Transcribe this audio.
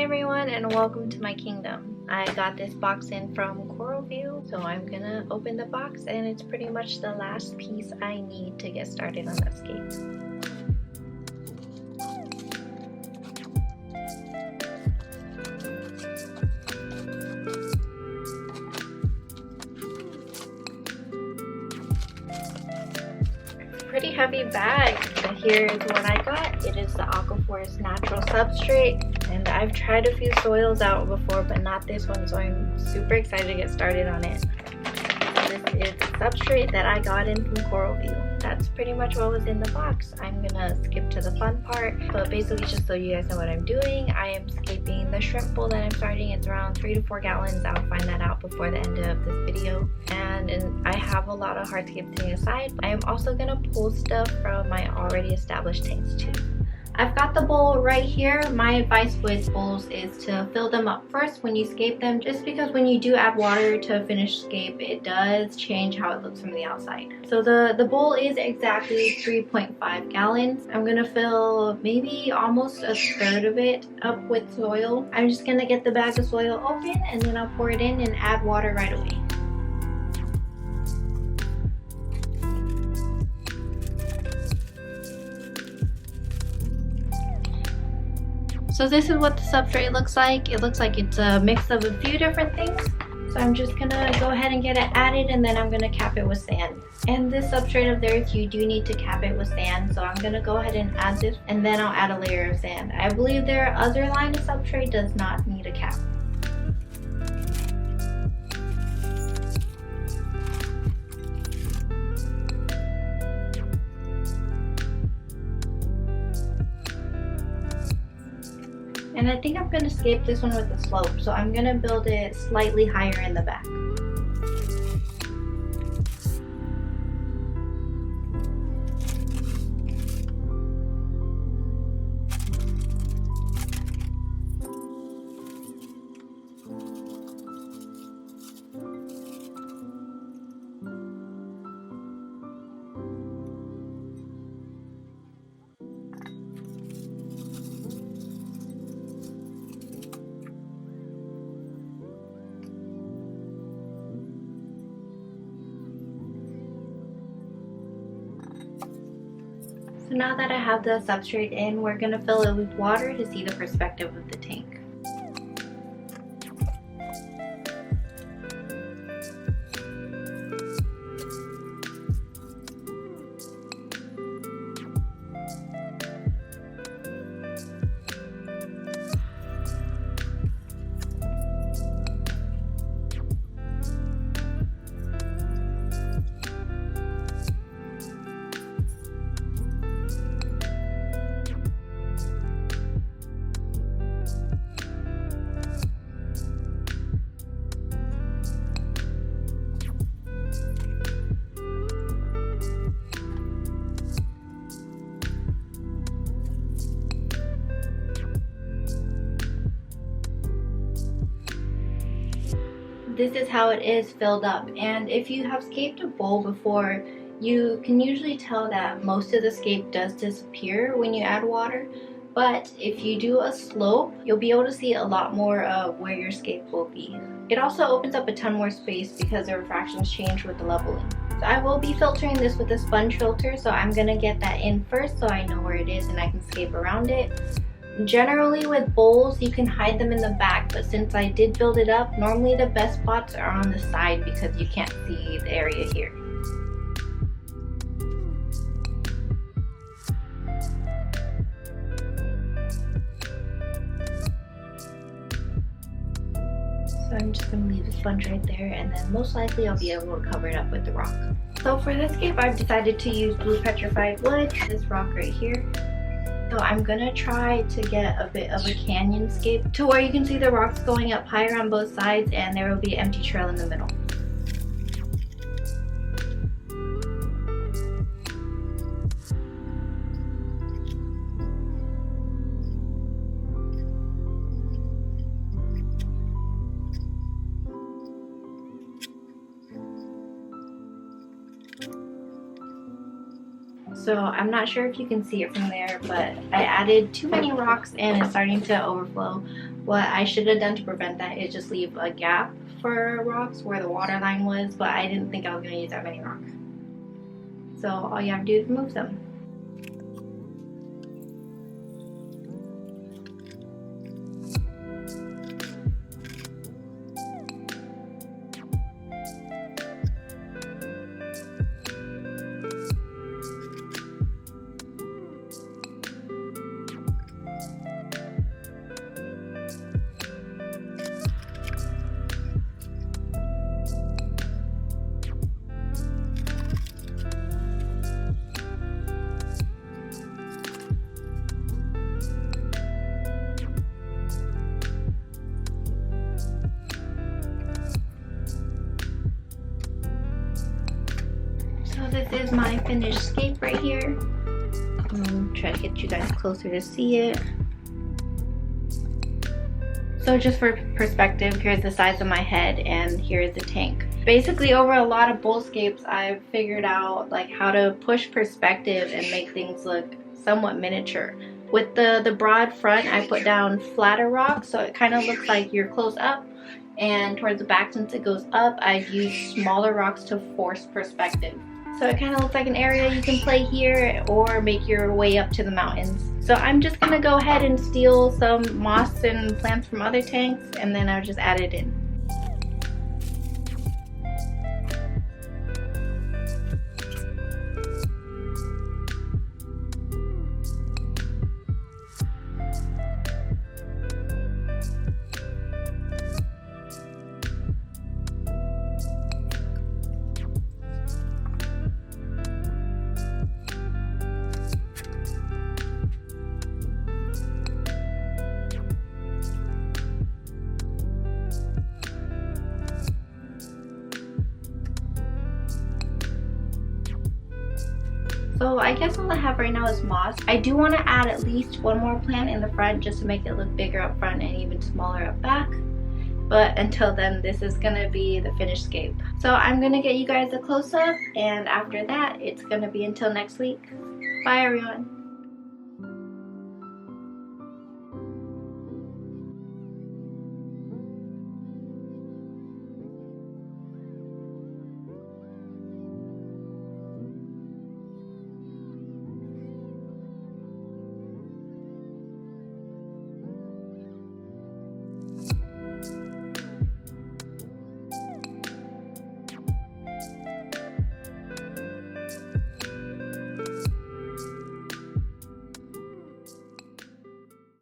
Hi everyone and welcome to my kingdom. I got this box in from Coralview, so I'm gonna open the box and it's pretty much the last piece I need to get started on the scape. Pretty heavy bag, but here is what I got. It is the AquaForest natural substrate, and I've tried a few soils out before but not this one, so I'm super excited to get started on it. This is the substrate that I got in from Coralview. That's pretty much what was in the box. I'm gonna skip to the fun part, but basically just so you guys know what I'm doing, I am scaping the shrimp bowl that I'm starting. It's around 3 to 4 gallons. I'll find that out before the end of this video. And I have a lot of hardscape sitting aside. I am also gonna pull stuff from my already established tanks too. I've got the bowl right here. My advice with bowls is to fill them up first when you scape them, just because when you do add water to a finished scape, it does change how it looks from the outside. So the bowl is exactly 3.5 gallons. I'm gonna fill maybe almost a third of it up with soil. I'm just gonna get the bag of soil open and then I'll pour it in and add water right away. So this is what the substrate looks like. It looks like it's a mix of a few different things. So I'm just gonna go ahead and get it added and then I'm gonna cap it with sand. And this substrate of theirs, you do need to cap it with sand. So I'm gonna go ahead and add this and then I'll add a layer of sand. I believe their other line of substrate does not need a cap. And I think I'm going to scape this one with a slope, so I'm going to build it slightly higher in the back. So now that I have the substrate in, we're going to fill it with water to see the perspective of the tank. This is how it is filled up, and if you have scaped a bowl before, you can usually tell that most of the scape does disappear when you add water, but if you do a slope, you'll be able to see a lot more of where your scape will be. It also opens up a ton more space because the refractions change with the leveling. So I will be filtering this with a sponge filter, so I'm gonna get that in first so I know where it is and I can scape around it. Generally with bowls, you can hide them in the back, but since I did build it up, normally the best spots are on the side because you can't see the area here. So I'm just going to leave the sponge right there, and then most likely I'll be able to cover it up with the rock. So for this scape, I've decided to use blue petrified wood, this rock right here. So I'm gonna try to get a bit of a canyon scape to where you can see the rocks going up higher on both sides and there will be an empty trail in the middle. So I'm not sure if you can see it from there, but I added too many rocks and it's starting to overflow. What I should have done to prevent that is just leave a gap for rocks where the water line was, but I didn't think I was going to use that many rocks. So all you have to do is remove them. So this is my finished scape right here. Try to get you guys closer to see it. So just for perspective, here's the size of my head and here's the tank. Basically, over a lot of bowl scapes, I've figured out like how to push perspective and make things look somewhat miniature. With the broad front, I put down flatter rocks so it kind of looks like you're close up, and towards the back, since it goes up, I've used smaller rocks to force perspective. So it kind of looks like an area you can play here or make your way up to the mountains. So I'm just gonna go ahead and steal some moss and plants from other tanks, and then I'll just add it in. So I guess all I have right now is moss. I do want to add at least one more plant in the front just to make it look bigger up front and even smaller up back. But until then, this is going to be the finished scape. So I'm going to get you guys a close-up, and after that, it's going to be until next week. Bye everyone.